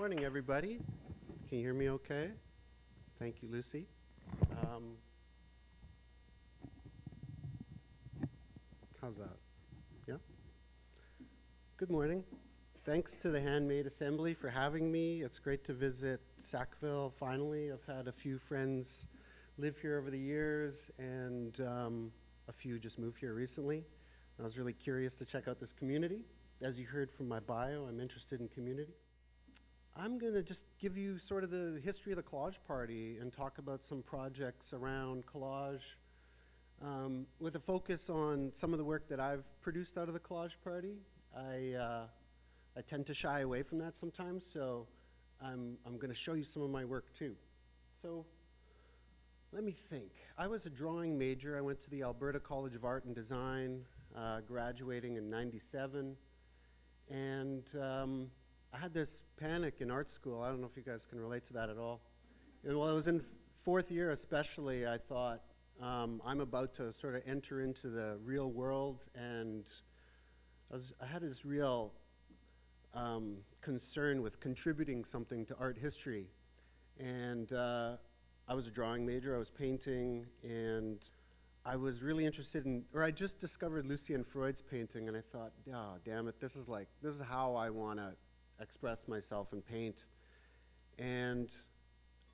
Morning, everybody. Can you hear me okay? Thank you, Lucy. How's that? Yeah? Good morning. Thanks to the Handmade Assembly for having me. It's great to visit Sackville finally. I've had a few friends live here over the years, and a few just moved here recently. I was really curious to check out this community. As you heard from my bio, I'm interested in community. I'm going to just give you sort of the history of the Collage Party and talk about some projects around collage with a focus on some of the work that I've produced out of the Collage Party. I tend to shy away from that sometimes, so I'm going to show you some of my work too. So let me think. I was a drawing major. I went to the Alberta College of Art and Design, graduating in '97, and I had this panic in art school. I don't know if you guys can relate to that at all. And while I was in fourth year especially, I thought, I'm about to sort of enter into the real world, and I had this real concern with contributing something to art history. And I was a drawing major, I was painting, and I was really interested in, or I just discovered Lucien Freud's painting, and I thought, oh, damn it, this is how I want to express myself and paint. And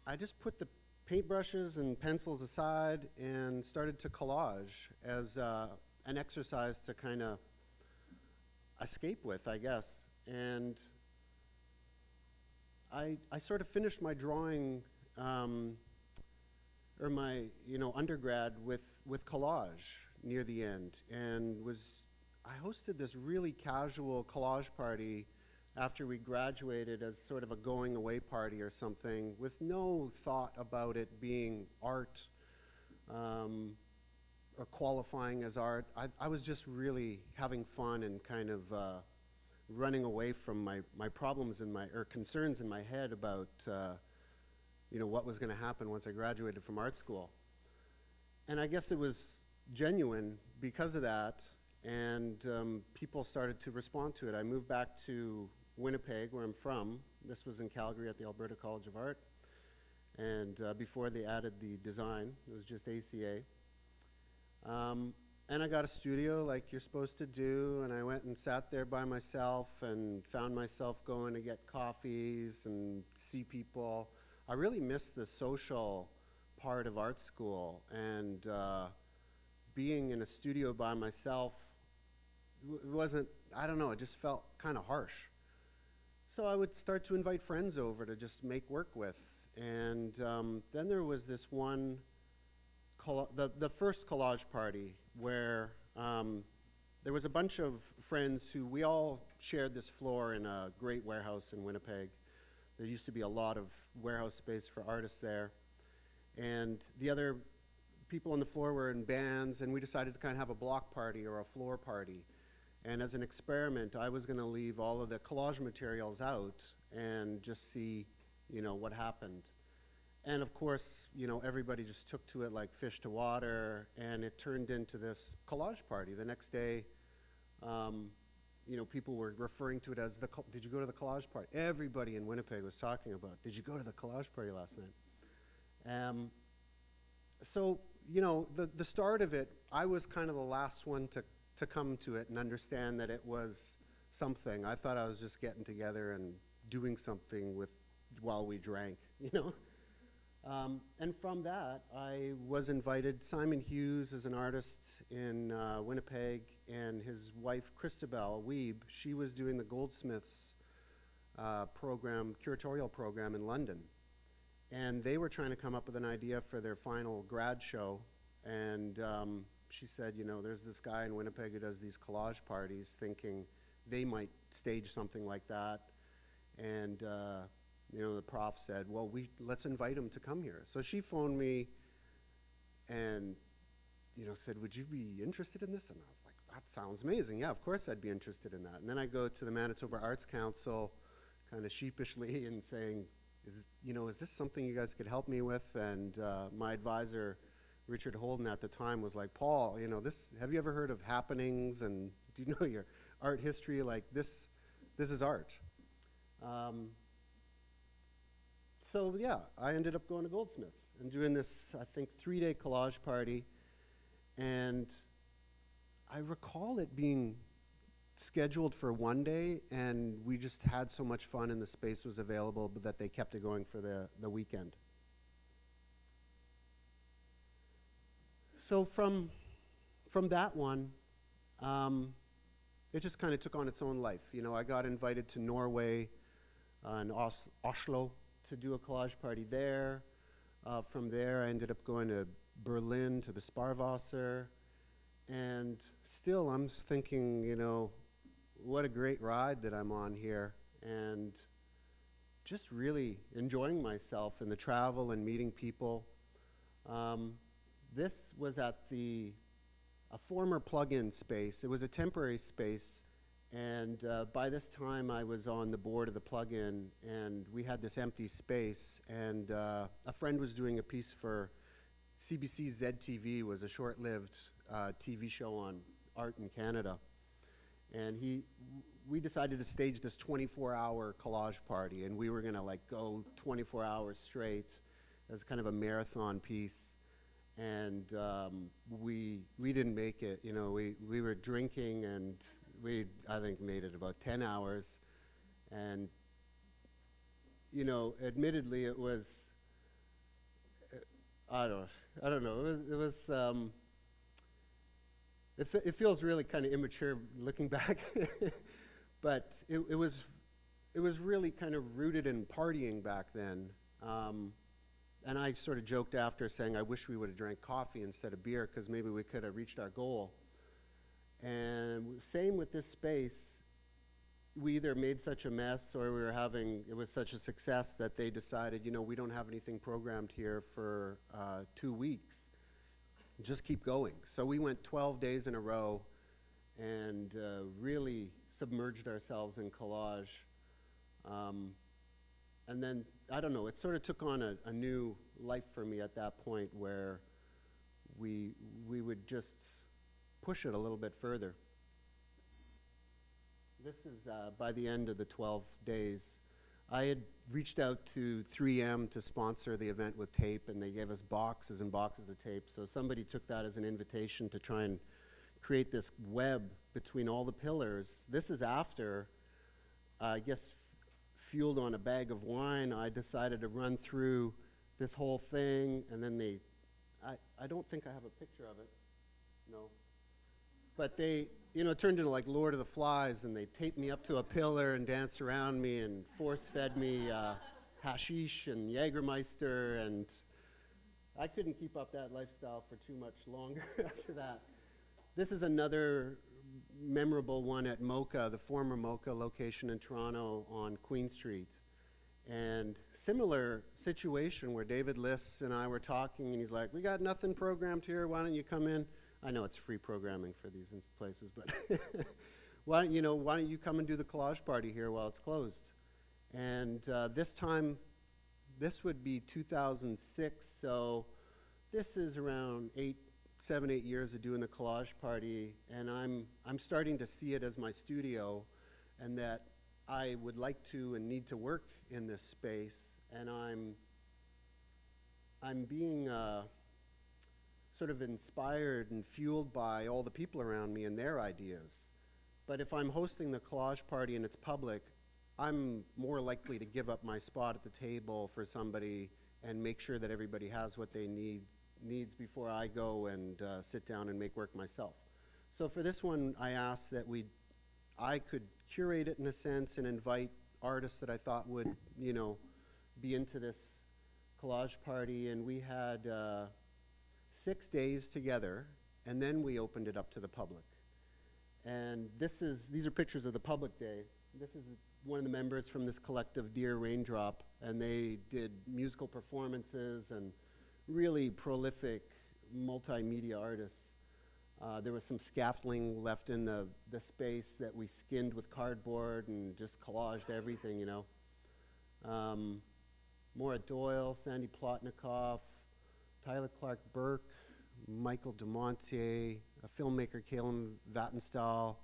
I just put the paintbrushes and pencils aside and started to collage as an exercise to kind of escape with, I guess. And I sort of finished my drawing or my undergrad with collage near the end, and I hosted this really casual collage party after we graduated as sort of a going away party or something, with no thought about it being art or qualifying as art. I was just really having fun and kind of running away from my problems or concerns in my head about what was going to happen once I graduated from art school. And I guess it was genuine because of that, and people started to respond to it. I moved back to Winnipeg, where I'm from. This was in Calgary at the Alberta College of Art. And before they added the design, it was just ACA. And I got a studio like you're supposed to do, and I went and sat there by myself and found myself going to get coffees and see people. I really missed the social part of art school, and being in a studio by myself wasn't, I don't know, it just felt kind of harsh. So I would start to invite friends over to just make work with. And then there was this one, the first collage party where there was a bunch of friends who we all shared this floor in a great warehouse in Winnipeg. There used to be a lot of warehouse space for artists there. And the other people on the floor were in bands, and we decided to kind of have a block party or a floor party. And as an experiment, I was going to leave all of the collage materials out and just see, what happened. And of course, everybody just took to it like fish to water, and it turned into this collage party. The next day, people were referring to it as did you go to the collage party? Everybody in Winnipeg was talking about, did you go to the collage party last night? So, the start of it, I was kind of the last one to come to it and understand that it was something. I thought I was just getting together and doing something while we drank, And from that, I was invited. Simon Hughes is an artist in Winnipeg, and his wife, Christabel Wiebe, she was doing the Goldsmiths curatorial program in London. And they were trying to come up with an idea for their final grad show, and she said, there's this guy in Winnipeg who does these collage parties, thinking they might stage something like that. And the prof said, well, let's invite him to come here. So she phoned me and said, would you be interested in this? And I was like, that sounds amazing. Yeah, of course I'd be interested in that. And then I go to the Manitoba Arts Council kind of sheepishly and saying, is this something you guys could help me with? And my advisor, Richard Holden at the time, was like, Paul, have you ever heard of happenings, and do you know your art history? Like this is art. so yeah, I ended up going to Goldsmiths and doing this, I think, 3-day collage party. And I recall it being scheduled for one day, and we just had so much fun and the space was available but that they kept it going for the weekend. So from that one, it just kind of took on its own life. You know, I got invited to Norway and Oslo to do a collage party there. From there, I ended up going to Berlin to the Sparwasser. And still, I'm thinking, you know, what a great ride that I'm on here. And just really enjoying myself in the travel and meeting people. This was at a former plug-in space. It was a temporary space. And by this time, I was on the board of the plug-in, and we had this empty space. And a friend was doing a piece for CBC ZTV, was a short-lived TV show on art in Canada. And we decided to stage this 24-hour collage party, and we were gonna like go 24 hours straight as kind of a marathon piece. And we didn't make it. You know, we were drinking, and we, I think, made it about 10 hours. And, you know, admittedly, it was, I don't know, it feels really kind of immature looking back. But it was really kind of rooted in partying back then. And I sort of joked after, saying I wish we would have drank coffee instead of beer, because maybe we could have reached our goal. And same with this space. We either made such a mess, or it was such a success that they decided, you know, we don't have anything programmed here for 2 weeks. Just keep going. So we went 12 days in a row and really submerged ourselves in collage. And then, I don't know, it sort of took on a new life for me at that point, where we would just push it a little bit further. This is by the end of the 12 days. I had reached out to 3M to sponsor the event with tape, and they gave us boxes and boxes of tape. So somebody took that as an invitation to try and create this web between all the pillars. This is after, I guess, fueled on a bag of wine, I decided to run through this whole thing, and then I don't think I have a picture of it, no. But they, you know, it turned into like Lord of the Flies, and they taped me up to a pillar and danced around me and force-fed me hashish and Jägermeister, and I couldn't keep up that lifestyle for too much longer after that. This is another memorable one at Mocha, the former Mocha location in Toronto on Queen Street. And similar situation where David Liss and I were talking, and he's like, we got nothing programmed here, why don't you come in? I know it's free programming for these places, but why don't you come and do the collage party here while it's closed? And this time, this would be 2006, so this is around 7, 8 years of doing the collage party, and I'm starting to see it as my studio, and that I would like to and need to work in this space, and I'm being sort of inspired and fueled by all the people around me and their ideas. But if I'm hosting the collage party and it's public, I'm more likely to give up my spot at the table for somebody and make sure that everybody has what they needs before I go and sit down and make work myself. So for this one, I asked that I could curate it in a sense and invite artists that I thought would, you know, be into this collage party, and we had 6 days together, and then we opened it up to the public. And these are pictures of the public day. This is one of the members from this collective, Dear Raindrop, and they did musical performances and really prolific multimedia artists. There was some scaffolding left in the space that we skinned with cardboard and just collaged everything, you know. Maura Doyle, Sandy Plotnikoff, Tyler Clark Burke, Michael DeMontier, a filmmaker, Caleb Vattenstall.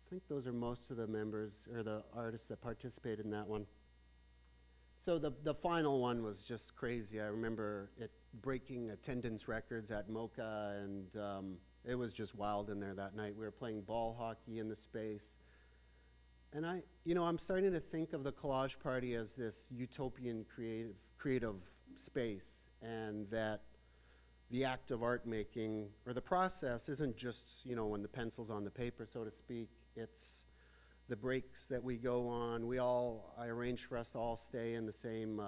I think those are most of the members or the artists that participated in that one. So the final one was just crazy. I remember it breaking attendance records at MoCA, and it was just wild in there that night. We were playing ball hockey in the space. And I'm starting to think of the Collage Party as this utopian creative space, and that the act of art making, or the process, isn't just, when the pencil's on the paper, so to speak. It's the breaks that we go on. I arranged for us to all stay in the same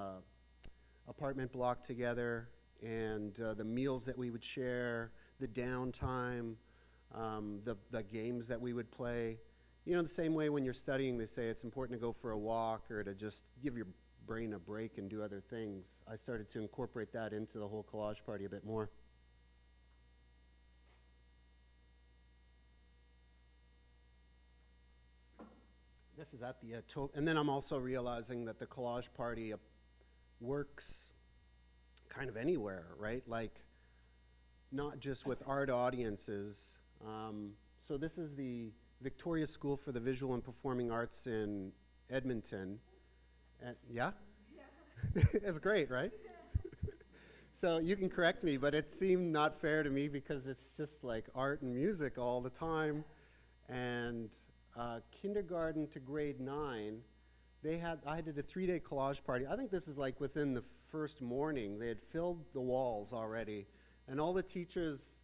apartment block together, and the meals that we would share, the downtime, the games that we would play. The same way when you're studying, they say it's important to go for a walk or to just give your brain a break and do other things. I started to incorporate that into the whole Collage Party a bit more. This is at the and then I'm also realizing that the Collage Party works kind of anywhere, right? Like, not just with art audiences. So this is the Victoria School for the Visual and Performing Arts in Edmonton. Yeah? It's great, right? So you can correct me, but it seemed not fair to me because it's just like art and music all the time. And kindergarten to grade 9, I did a 3-day collage party. I think this is like within the first morning. They had filled the walls already. And all the teachers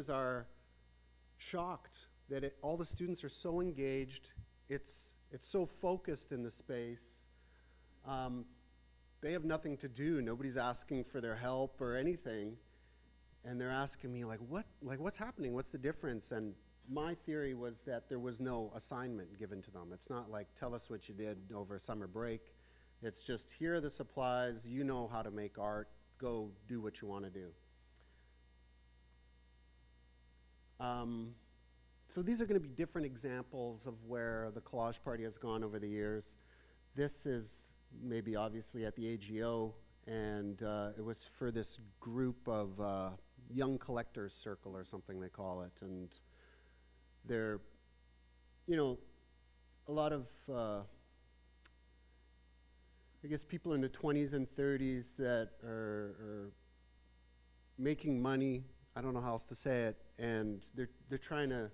are shocked that all the students are so engaged. It's so focused in the space. They have nothing to do. Nobody's asking for their help or anything. And they're asking me, what's happening? What's the difference? And my theory was that there was no assignment given to them. It's not like, tell us what you did over summer break. It's just, here are the supplies. You know how to make art. Go do what you want to do. So these are going to be different examples of where the Collage Party has gone over the years. This is maybe obviously at the AGO, and it was for this group of young collectors circle or something they call it. And they're, a lot of, I guess, people in the 20s and 30s that are making money. I don't know how else to say it, and they're trying to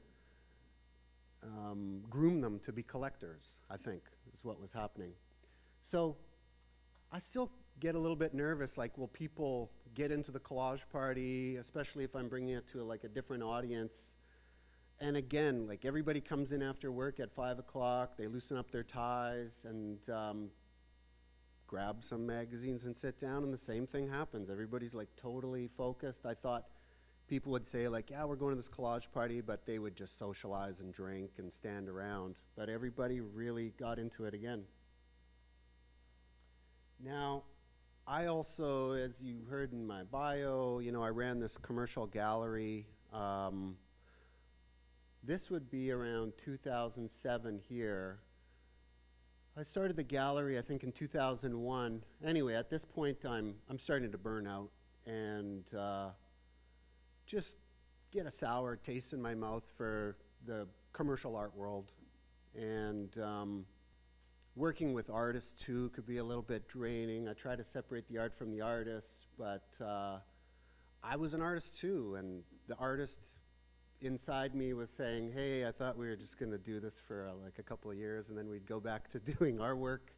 groom them to be collectors, I think, is what was happening. So I still get a little bit nervous, like, will people get into the Collage Party, especially if I'm bringing it to a different audience? And again, like, everybody comes in after work at 5 o'clock, they loosen up their ties and grab some magazines and sit down, and the same thing happens. Everybody's like totally focused. I thought people would say, like, yeah, we're going to this Collage Party, but they would just socialize and drink and stand around. But everybody really got into it again. Now, I also, as you heard in my bio, I ran this commercial gallery. This would be around 2007 here. I started the gallery, I think, in 2001. Anyway, at this point, I'm starting to burn out and just get a sour taste in my mouth for the commercial art world. And working with artists, too, could be a little bit draining. I try to separate the art from the artist, but I was an artist, too, and the artist inside me was saying, hey, I thought we were just going to do this for like a couple of years, and then we'd go back to doing our work.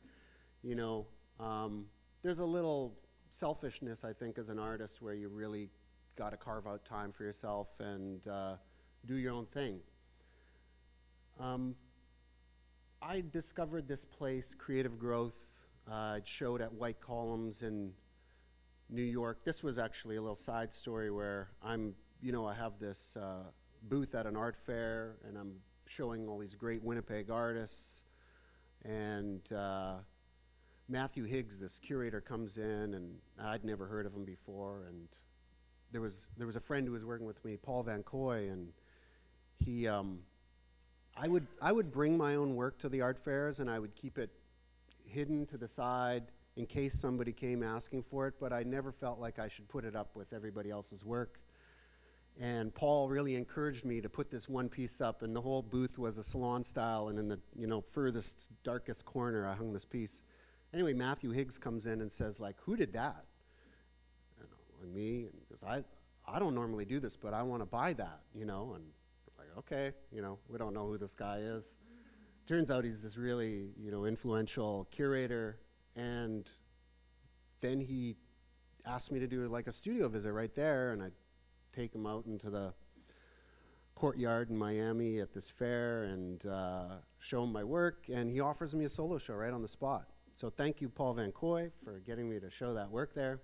There's a little selfishness, I think, as an artist, where you really got to carve out time for yourself and do your own thing. I discovered this place, Creative Growth. It showed at White Columns in New York. This was actually a little side story where I have this booth at an art fair, and I'm showing all these great Winnipeg artists. And Matthew Higgs, this curator, comes in, and I'd never heard of him before. And there was a friend who was working with me, Paul Van Coy, and he. I would bring my own work to the art fairs, and I would keep it hidden to the side in case somebody came asking for it, but I never felt like I should put it up with everybody else's work. And Paul really encouraged me to put this one piece up, and the whole booth was a salon style, and in the furthest, darkest corner I hung this piece. Anyway, Matthew Higgs comes in and says, like, who did that? And me, and he goes, I don't normally do this, but I want to buy that, you know, and I'm like, okay, you know, we don't know who this guy is. Turns out he's this really, you know, influential curator, and then he asked me to do like a studio visit right there, and I take him out into the courtyard in Miami at this fair and show him my work, and he offers me a solo show right on the spot. So thank you, Paul Van Koy, for getting me to show that work there.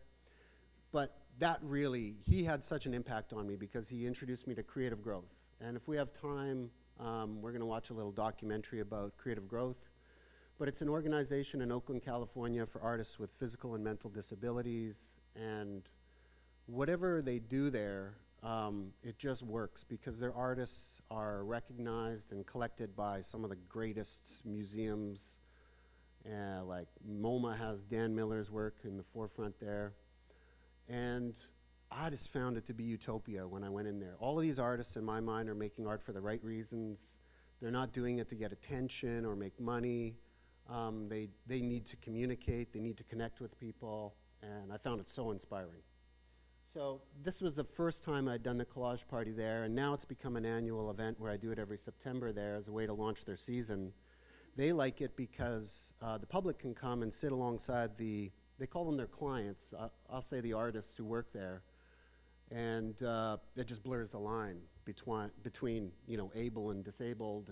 But that really, he had such an impact on me because he introduced me to creative growth. And if we have time, we're going to watch a little documentary about creative growth. But it's an organization in Oakland, California for artists with physical and mental disabilities. And whatever they do there, it just works because their artists are recognized and collected by some of the greatest museums. Like MoMA has Dan Miller's work in the forefront there. And I just found it to be utopia when I went in there. All of these artists, in my mind, are making art for the right reasons. They're not doing it to get attention or make money. They need to communicate, they need to connect with people, and I found it so inspiring. So this was the first time I'd done the Collage Party there, and now it's become an annual event where I do it every September there as a way to launch their season. They like it because the public can come and sit alongside they call them their clients, I'll say the artists who work there, and it just blurs the line between you know, able and disabled,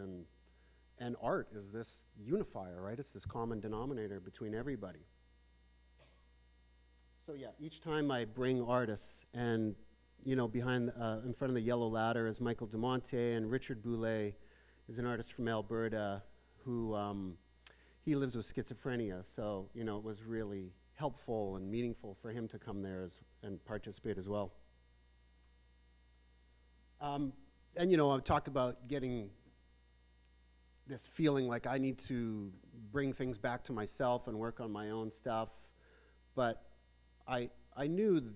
and art is this unifier, right? It's this common denominator between everybody. So yeah, each time I bring artists, and you know, behind, in front of the yellow ladder is Michael DeMonte, and Richard Boulay is an artist from Alberta who, he lives with schizophrenia, so you know, it was really helpful and meaningful for him to come there and participate as well. And you know, I'll talk about getting this feeling like I need to bring things back to myself and work on my own stuff, but I knew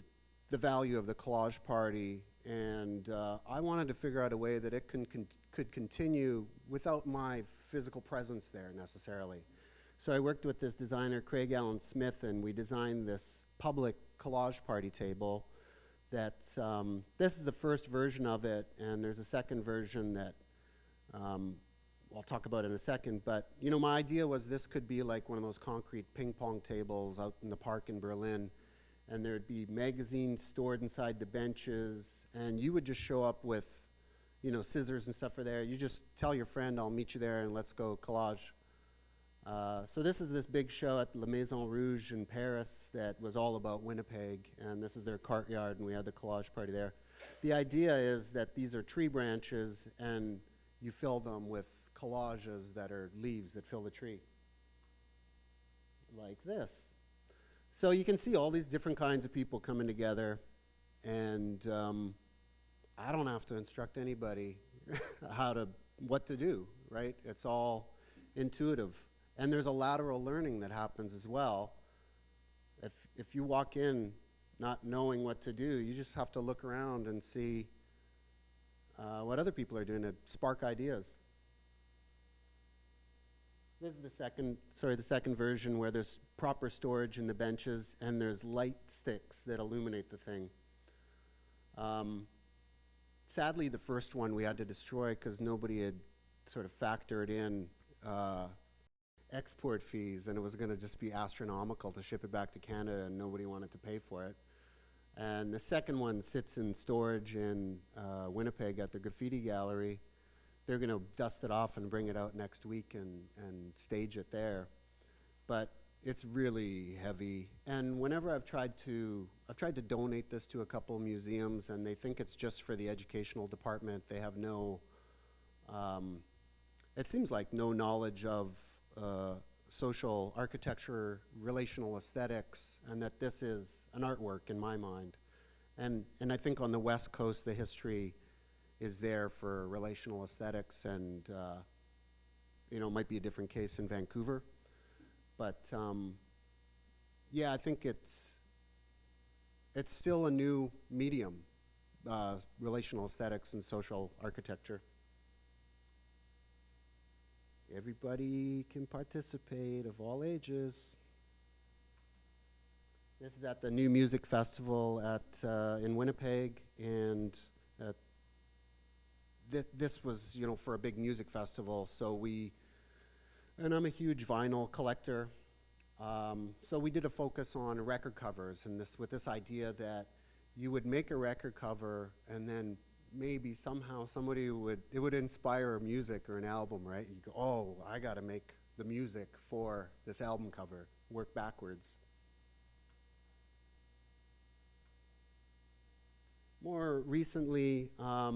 the value of the Collage Party, and I wanted to figure out a way that it could continue without my physical presence there necessarily. So I worked with this designer, Craig Allen Smith, and we designed this public Collage Party table that's, this is the first version of it, and there's a second version that I'll talk about in a second, but you know, my idea was this could be like one of those concrete ping pong tables out in the park in Berlin, and there'd be magazines stored inside the benches, and you would just show up with, you know, scissors and stuff for there. You just tell your friend, I'll meet you there and let's go collage. So this is this big show at La Maison Rouge in Paris that was all about Winnipeg, and this is their courtyard, and we had the Collage Party there. The idea is that these are tree branches, and you fill them with collages that are leaves that fill the tree, like this. So you can see all these different kinds of people coming together, and I don't have to instruct anybody what to do, right? It's all intuitive. And there's a lateral learning that happens as well. If you walk in not knowing what to do, you just have to look around and see what other people are doing to spark ideas. This is the second version where there's proper storage in the benches and there's light sticks that illuminate the thing. Sadly, the first one we had to destroy because nobody had sort of factored in export fees, and it was going to just be astronomical to ship it back to Canada, and nobody wanted to pay for it. And the second one sits in storage in Winnipeg at the Graffiti Gallery. They're going to dust it off and bring it out next week and stage it there. But it's really heavy. And whenever I've tried to donate this to a couple museums, and they think it's just for the educational department. They have no, it seems like no knowledge of social architecture, relational aesthetics, and that this is an artwork in my mind. And I think on the West Coast, the history is there for relational aesthetics, and you know, it might be a different case in Vancouver. But yeah, I think it's still a new medium, relational aesthetics and social architecture. Everybody can participate, of all ages. This is at the New Music Festival in Winnipeg, and this was, for a big music festival. And I'm a huge vinyl collector, so we did a focus on record covers, and with this idea that you would make a record cover, and then maybe somehow it would inspire music or an album, right? You go, oh, I got to make the music for this album cover. Work backwards. More recently, I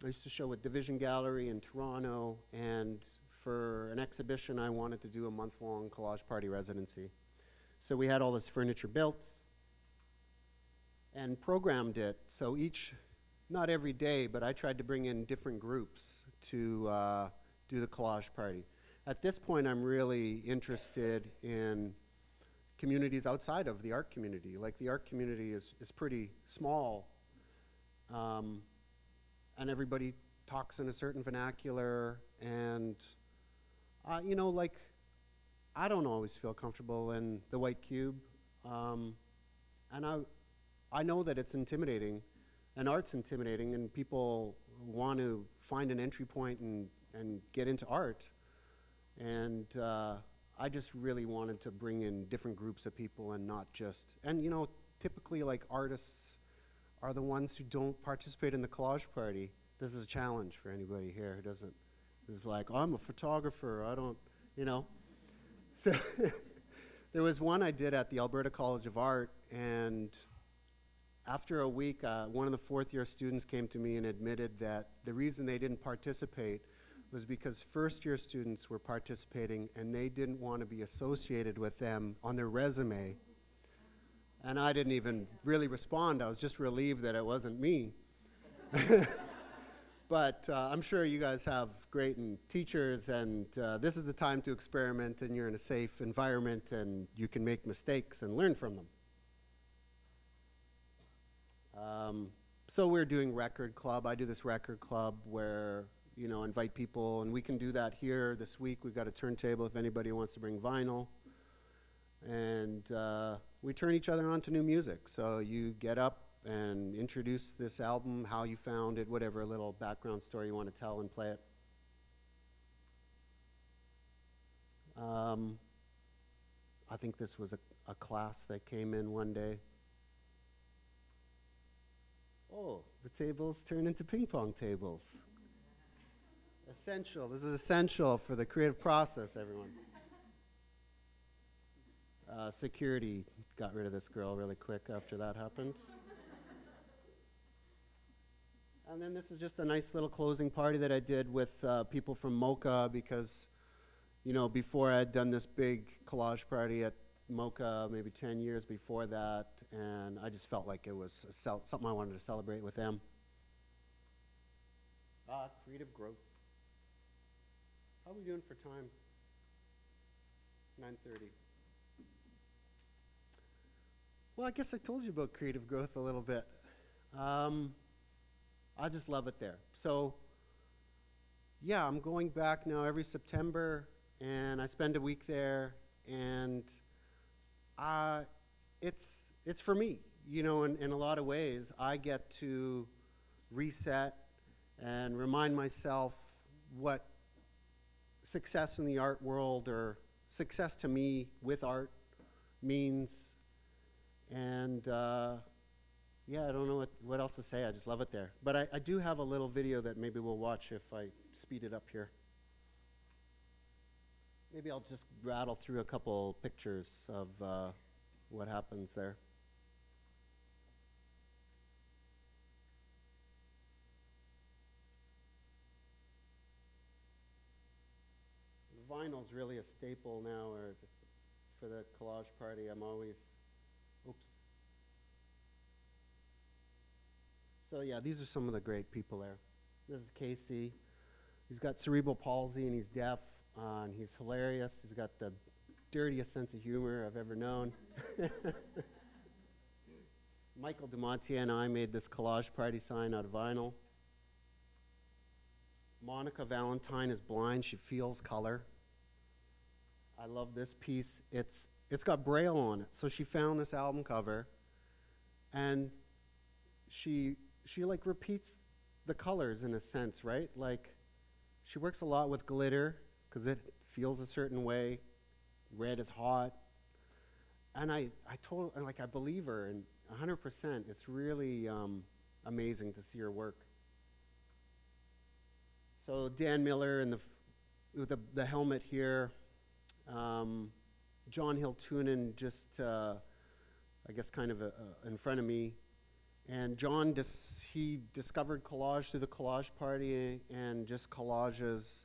used to show at Division Gallery in Toronto, and for an exhibition, I wanted to do a month-long Collage Party residency. So we had all this furniture built and programmed it. So not every day, but I tried to bring in different groups to do the Collage Party. At this point, I'm really interested in communities outside of the art community. Like, the art community is pretty small, and everybody talks in a certain vernacular, and I don't always feel comfortable in the white cube, and I know that it's intimidating, and art's intimidating, and people want to find an entry point and get into art, and I just really wanted to bring in different groups of people, and not just, and typically, like, artists are the ones who don't participate in the Collage Party. This is a challenge for anybody here who who's like, oh, I'm a photographer, I don't, So there was one I did at the Alberta College of Art, and after a week, one of the fourth-year students came to me and admitted that the reason they didn't participate was because first-year students were participating, and they didn't want to be associated with them on their resume. And I didn't even really respond. I was just relieved that it wasn't me. But I'm sure you guys have great teachers, and this is the time to experiment, and you're in a safe environment, and you can make mistakes and learn from them. So we're doing record club. I do this record club where, invite people, and we can do that here this week. We've got a turntable if anybody wants to bring vinyl. And we turn each other on to new music. So you get up and introduce this album, how you found it, whatever little background story you want to tell, and play it. I think this was a class that came in one day. Oh, the tables turn into ping pong tables. Essential. This is essential for the creative process, everyone. Security got rid of this girl really quick after that happened. And then this is just a nice little closing party that I did with people from MOCA, because, before I had done this big collage party at MOCA maybe 10 years before that, and I just felt like it was something I wanted to celebrate with them. Creative growth. How are we doing for time? 9:30. Well, I guess I told you about creative growth a little bit. I just love it there. So, yeah, I'm going back now every September, and I spend a week there, and it's for me. In a lot of ways, I get to reset and remind myself what success in the art world, or success to me with art, means. And yeah, I don't know what else to say. I just love it there. But I do have a little video that maybe we'll watch if I speed it up here. Maybe I'll just rattle through a couple pictures of what happens there. Vinyl's really a staple now, or for the collage party. I'm always, oops. So yeah, these are some of the great people there. This is Casey. He's got cerebral palsy and he's deaf, and he's hilarious. He's got the dirtiest sense of humor I've ever known. Michael DeMontier and I made this collage party sign out of vinyl. Monica Valentine is blind. She feels color. I love this piece. It's it's got Braille on it. So she found this album cover, and she like repeats the colors in a sense, right? Like, she works a lot with glitter because it feels a certain way. Red is hot. And I believe her, and 100%. It's really amazing to see her work. So Dan Miller and with the helmet here. John Hiltunen just, I guess, kind of in front of me. And John, he discovered collage through the Collage Party, and just collages.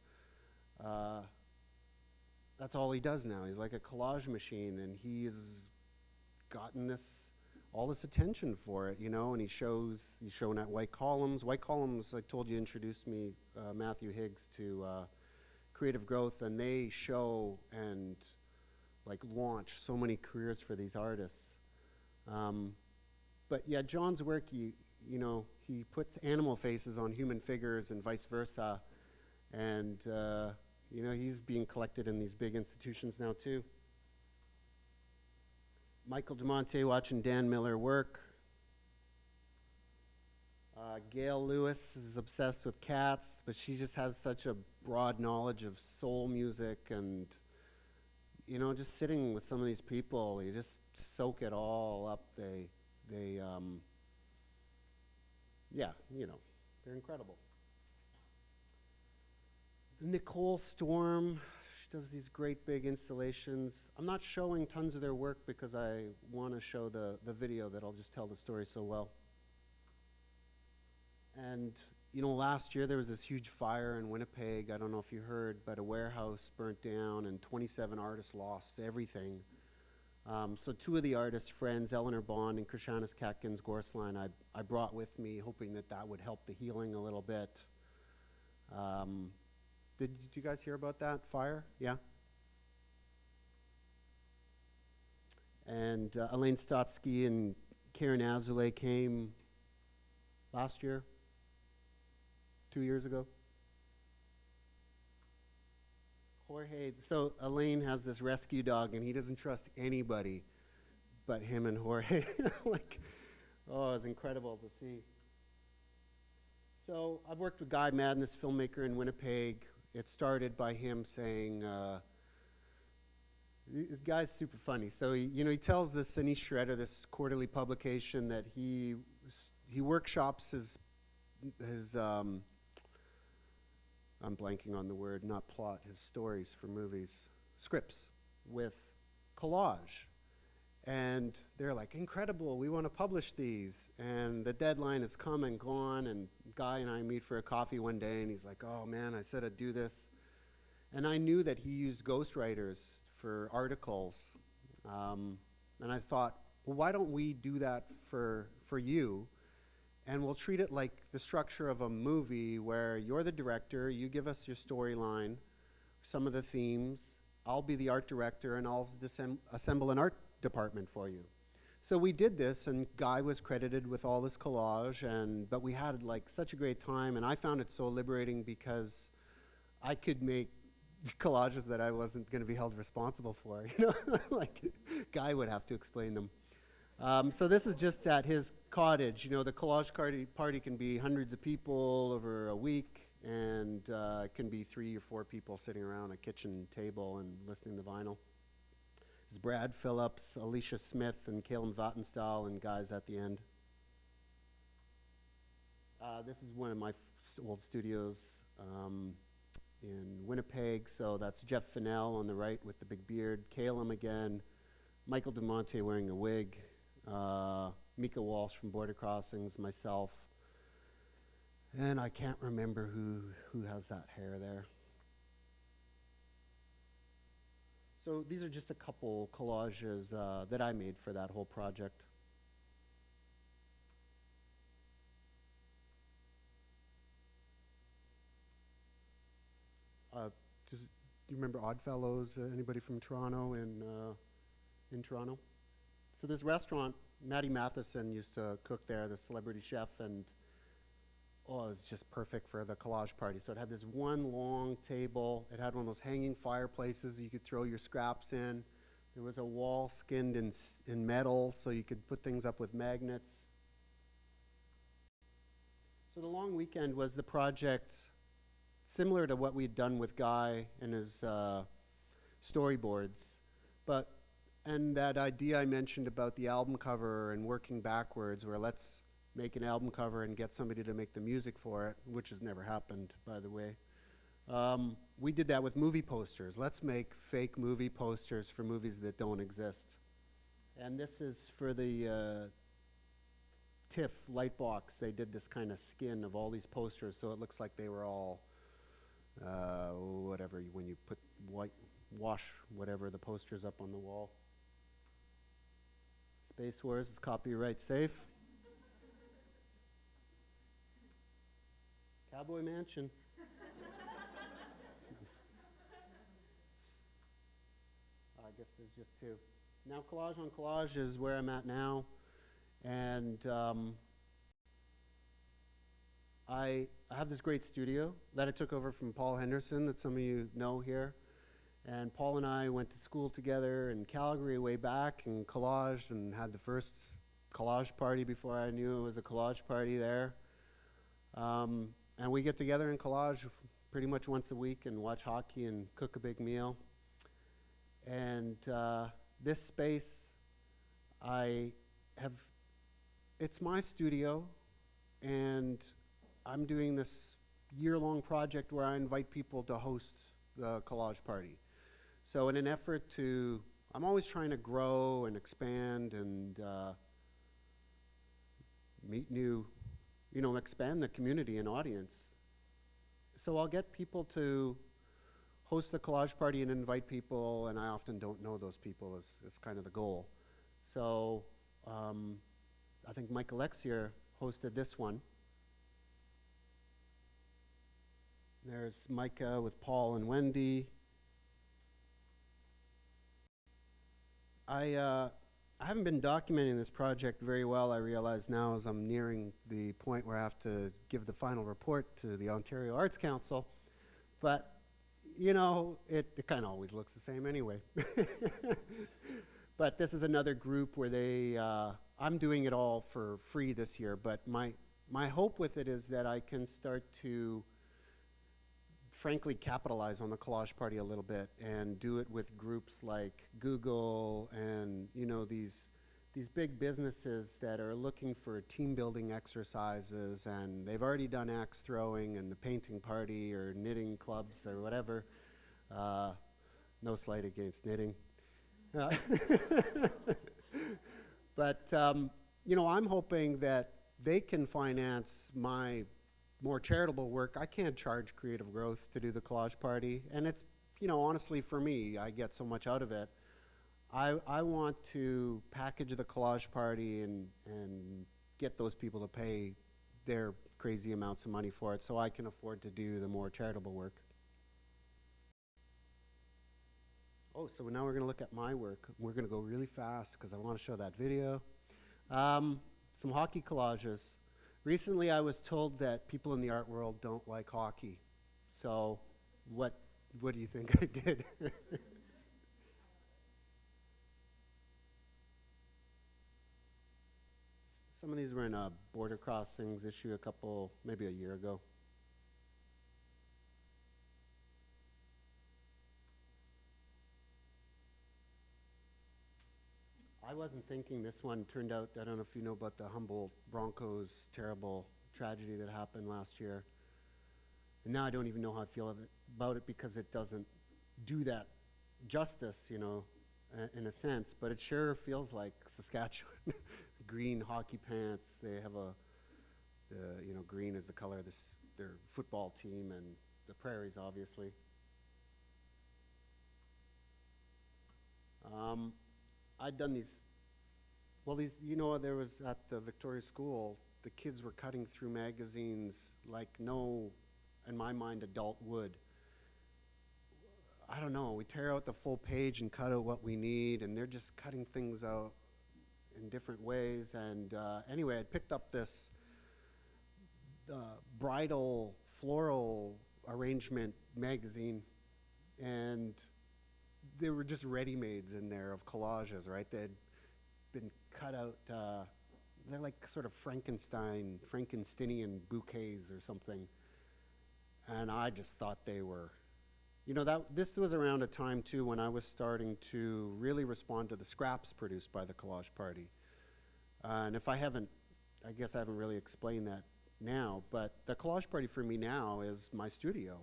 That's all he does now. He's like a collage machine, and he's gotten all this attention for it, and he's shown at White Columns. White Columns, I told you, introduced me, Matthew Higgs, to Creative Growth, and they show and like launch so many careers for these artists. But yeah, John's work, he puts animal faces on human figures and vice versa. And, he's being collected in these big institutions now too. Michael DeMonte watching Dan Miller work. Gail Lewis is obsessed with cats, but she just has such a broad knowledge of soul music, and just sitting with some of these people, you just soak it all up. They're incredible. Nicole Storm, she does these great big installations. I'm not showing tons of their work because I want to show the video that'll just tell the story so well. And, last year there was this huge fire in Winnipeg. I don't know if you heard, but a warehouse burnt down and 27 artists lost everything. So two of the artists' friends, Eleanor Bond and Krishanis Katkins Gorsline, I brought with me, hoping that would help the healing a little bit. Did you guys hear about that fire? Yeah? And Elaine Stotsky and Karen Azulay came last year, 2 years ago. Jorge, so Elaine has this rescue dog, and he doesn't trust anybody but him and Jorge. It's incredible to see. So I've worked with Guy Madness, filmmaker in Winnipeg. It started by him saying, this guy's super funny. So he tells this Anish Shredder, this quarterly publication, that he workshops his I'm blanking on the word, not plot, his stories for movies, scripts, with collage. And they're like, incredible, we want to publish these. And the deadline has come and gone, and Guy and I meet for a coffee one day, and he's like, oh man, I said I'd do this. And I knew that he used ghostwriters for articles. And I thought, well, why don't we do that for you? And we'll treat it like the structure of a movie where you're the director, you give us your storyline, some of the themes, I'll be the art director, and I'll assemble an art department for you. So we did this, and Guy was credited with all this collage, but we had such a great time, and I found it so liberating because I could make collages that I wasn't going to be held responsible for. Guy would have to explain them. So this is just at his cottage. The Collage Party can be hundreds of people over a week, and it can be 3 or 4 people sitting around a kitchen table and listening to vinyl. There's Brad Phillips, Alicia Smith, and Caleb Vattenstahl, and guys at the end. This is one of my old studios in Winnipeg. So that's Jeff Fennell on the right with the big beard, Caleb again, Michael DeMonte wearing a wig, Mika Walsh from Border Crossings, myself, and I can't remember who has that hair there. So these are just a couple collages that I made for that whole project. Do you remember Oddfellows? Anybody from Toronto in Toronto? So this restaurant, Matty Matheson used to cook there, the celebrity chef, and it was just perfect for the collage party. So it had this one long table. It had one of those hanging fireplaces you could throw your scraps in. There was a wall skinned in metal so you could put things up with magnets. So the long weekend was the project similar to what we'd done with Guy and his storyboards, and that idea I mentioned about the album cover and working backwards, where let's make an album cover and get somebody to make the music for it, which has never happened, by the way. We did that with movie posters. Let's make fake movie posters for movies that don't exist. And this is for the TIFF Lightbox. They did this kind of skin of all these posters, so it looks like they were all whatever, when you put wash whatever the posters up on the wall. Space Wars is copyright safe. Cowboy Mansion. I guess there's just two. Now Collage on Collage is where I'm at now. And I have this great studio that I took over from Paul Henderson that some of you know here. And Paul and I went to school together in Calgary way back and collaged and had the first collage party before I knew it was a collage party there. And we get together and collage pretty much once a week and watch hockey and cook a big meal. And this space, it's my studio, and I'm doing this year-long project where I invite people to host the collage party. So in an effort to, I'm always trying to grow and expand and meet new, expand the community and audience. So I'll get people to host the collage party and invite people, and I often don't know those people is kind of the goal. So I think Mike Alexier hosted this one. There's Micah with Paul and Wendy. I haven't been documenting this project very well, I realize now, as I'm nearing the point where I have to give the final report to the Ontario Arts Council. But, it kind of always looks the same anyway. But this is another group where I'm doing it all for free this year, but my hope with it is that I can start to frankly capitalize on the collage party a little bit and do it with groups like Google and these big businesses that are looking for team building exercises, and they've already done axe throwing and the painting party or knitting clubs or whatever. No slight against knitting. But I'm hoping that they can finance my more charitable work. I can't charge Creative Growth to do the collage party, and it's, honestly, for me, I get so much out of it. I want to package the collage party and get those people to pay their crazy amounts of money for it so I can afford to do the more charitable work. Oh, so now we're going to look at my work. We're going to go really fast because I want to show that video. Some hockey collages. Recently, I was told that people in the art world don't like hockey. So what do you think I did? Some of these were in a Border Crossings issue maybe a year ago. I wasn't thinking this one turned out, I don't know if you know about the Humboldt Broncos terrible tragedy that happened last year. And now I don't even know how I feel about it because it doesn't do that justice, in a sense, but it sure feels like Saskatchewan. Green hockey pants, they have green is the color of their football team, and the prairies, obviously. I'd done these, there was at the Victoria School, the kids were cutting through magazines like no, in my mind, adult would. I don't know, we tear out the full page and cut out what we need, and they're just cutting things out in different ways. And anyway, I picked up this bridal floral arrangement magazine, and there were just ready-mades in there of collages, right? They had been cut out, they're like sort of Frankensteinian bouquets or something. And I just thought they were, this was around a time too when I was starting to really respond to the scraps produced by the Collage Party. And if I guess I haven't really explained that now, but the Collage Party for me now is my studio.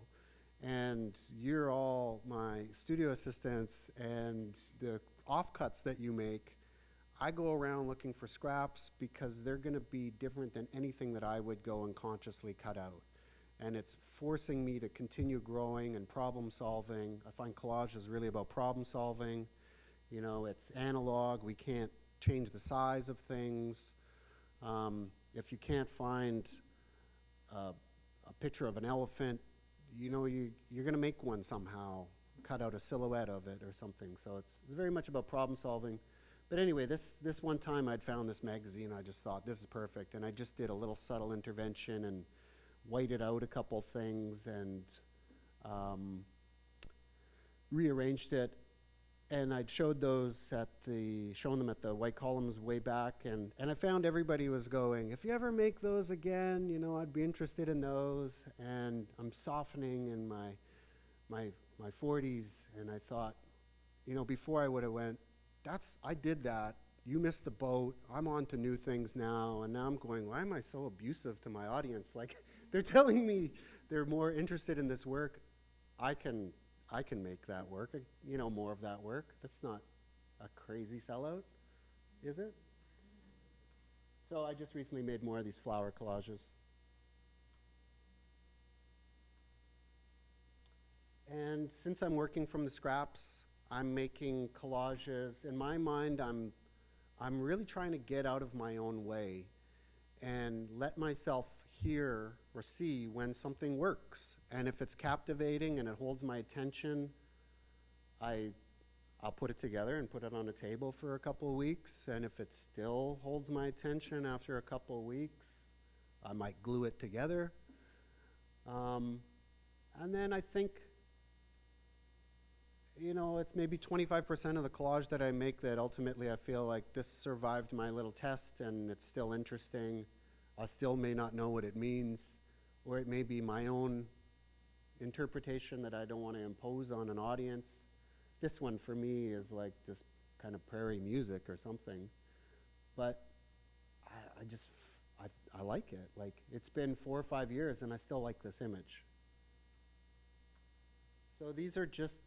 And you're all my studio assistants, and the offcuts that you make, I go around looking for scraps because they're going to be different than anything that I would go and consciously cut out. And it's forcing me to continue growing and problem solving. I find collage is really about problem solving. It's analog. We can't change the size of things. If you can't find a picture of an elephant, you're going to make one somehow, cut out a silhouette of it or something. So it's very much about problem solving. But anyway, this one time I'd found this magazine, I just thought, this is perfect. And I just did a little subtle intervention and whited out a couple things and rearranged it. And I'd shown them at the White Columns way back, and I found everybody was going, if you ever make those again, I'd be interested in those. And I'm softening in my 40s, and I thought, before I would have went, I did that. You missed the boat. I'm on to new things now. And now I'm going, why am I so abusive to my audience? Like, they're telling me they're more interested in this work. I can make that work, more of that work. That's not a crazy sellout, is it? So I just recently made more of these flower collages. And since I'm working from the scraps, I'm making collages. In my mind, I'm really trying to get out of my own way and let myself hear or see when something works. And if it's captivating and it holds my attention, I'll put it together and put it on a table for a couple of weeks. And if it still holds my attention after a couple of weeks, I might glue it together. And then I think, it's maybe 25% of the collage that I make that ultimately I feel like this survived my little test and it's still interesting. I still may not know what it means, or it may be my own interpretation that I don't want to impose on an audience. This one for me is like just kind of prairie music or something. But I like it. Like, it's been 4 or 5 years and I still like this image. So these are just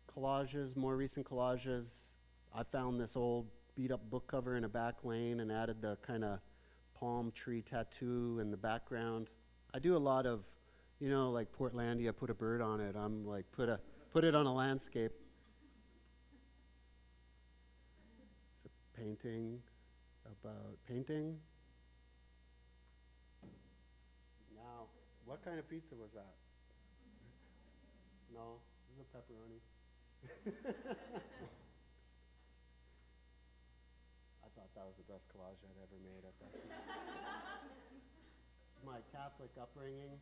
collages, more recent collages. I found this old beat up book cover in a back lane and added the kind of palm tree tattoo in the background. I do a lot of, like Portlandia, put a bird on it. I'm like, put it on a landscape. It's a painting about painting. Now, what kind of pizza was that? No, it was a pepperoni. I thought that was the best collage I'd ever made at that time. It's my Catholic upbringing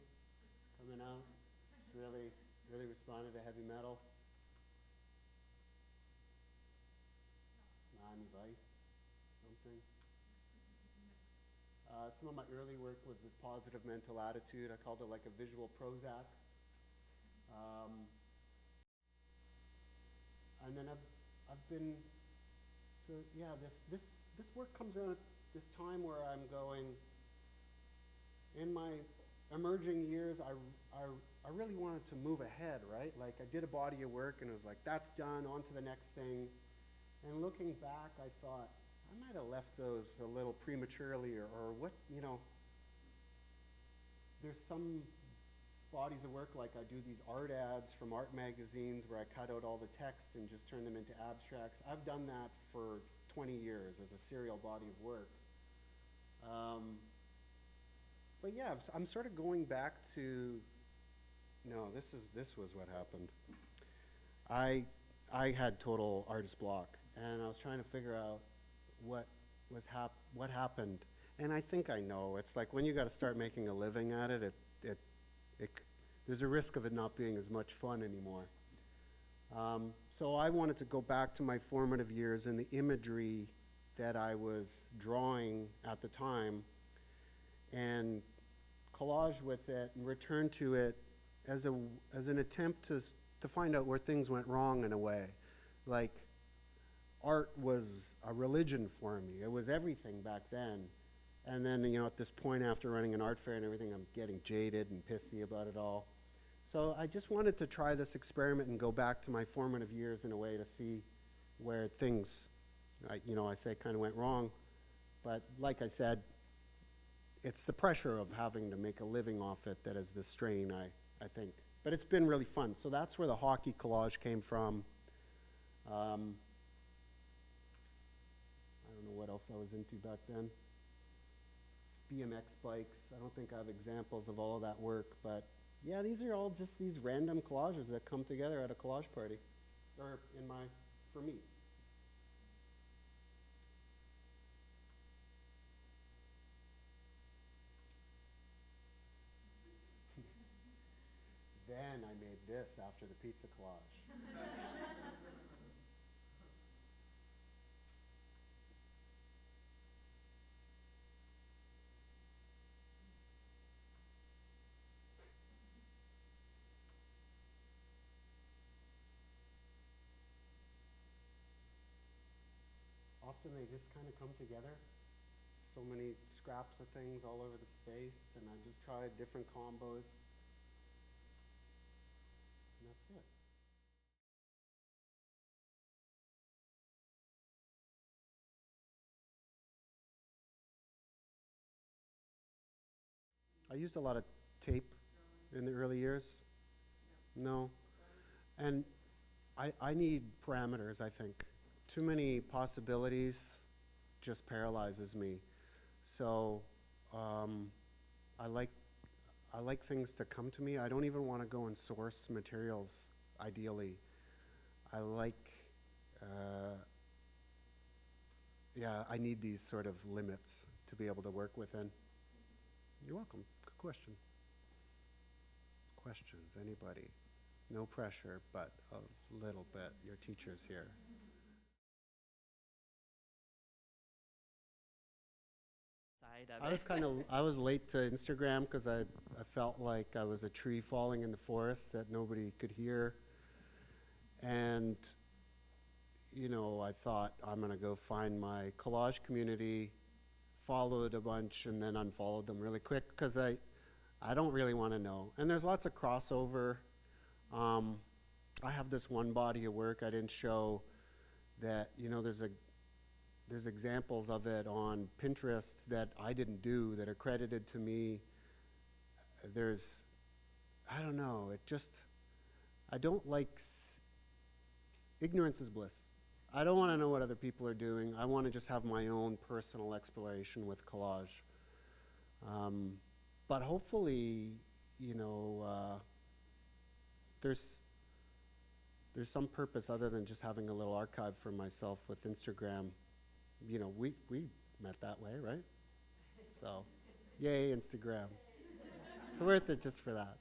coming out. It's really, really responded to heavy metal. Miami Vice, something. Some of my early work was this positive mental attitude. I called it like a visual Prozac. And then I've been, so yeah, this work comes around at this time where I'm going, in my emerging years, I really wanted to move ahead, right? Like, I did a body of work and it was like, that's done, on to the next thing. And looking back, I thought, I might have left those a little prematurely, or what, there's some bodies of work, like I do these art ads from art magazines where I cut out all the text and just turn them into abstracts. I've done that for 20 years as a serial body of work. But yeah, I'm sort of going back to, no, this was what happened. I had total artist block, and I was trying to figure out what happened. And I think I know. It's like when you got to start making a living at it, there's a risk of it not being as much fun anymore. So I wanted to go back to my formative years and the imagery that I was drawing at the time and collage with it and return to it as an attempt to find out where things went wrong in a way. Like, art was a religion for me. It was everything back then. And then, you know, at this point after running an art fair and everything, I'm getting jaded and pissy about it all. So I just wanted to try this experiment and go back to my formative years in a way to see where things, I say kind of went wrong. But like I said, it's the pressure of having to make a living off it that is the strain, I think. But it's been really fun. So that's where the hockey collage came from. I don't know what else I was into back then. BMX bikes. I don't think I have examples of all of that work, but yeah, these are all just these random collages that come together at a collage party, or for me. Then I made this after the pizza collage. Often they just kind of come together. So many scraps of things all over the space, and I just tried different combos. And that's it. I used a lot of tape in the early years. No. And I need parameters, I think. Too many possibilities just paralyzes me. So I like things to come to me. I don't even want to go and source materials, ideally. I like, I need these sort of limits to be able to work within. You're welcome. Good question. Questions, anybody? No pressure, but a little bit. Your teacher's here. I was late to Instagram because I felt like I was a tree falling in the forest that nobody could hear. And, I thought I'm going to go find my collage community, followed a bunch, and then unfollowed them really quick because I don't really want to know. And there's lots of crossover. I have this one body of work I didn't show that, there's examples of it on Pinterest that I didn't do that are credited to me. I don't know, I don't like, ignorance is bliss. I don't want to know what other people are doing. I want to just have my own personal exploration with collage. But hopefully, there's some purpose other than just having a little archive for myself with Instagram. We met that way, right? So, yay, Instagram. It's worth it just for that.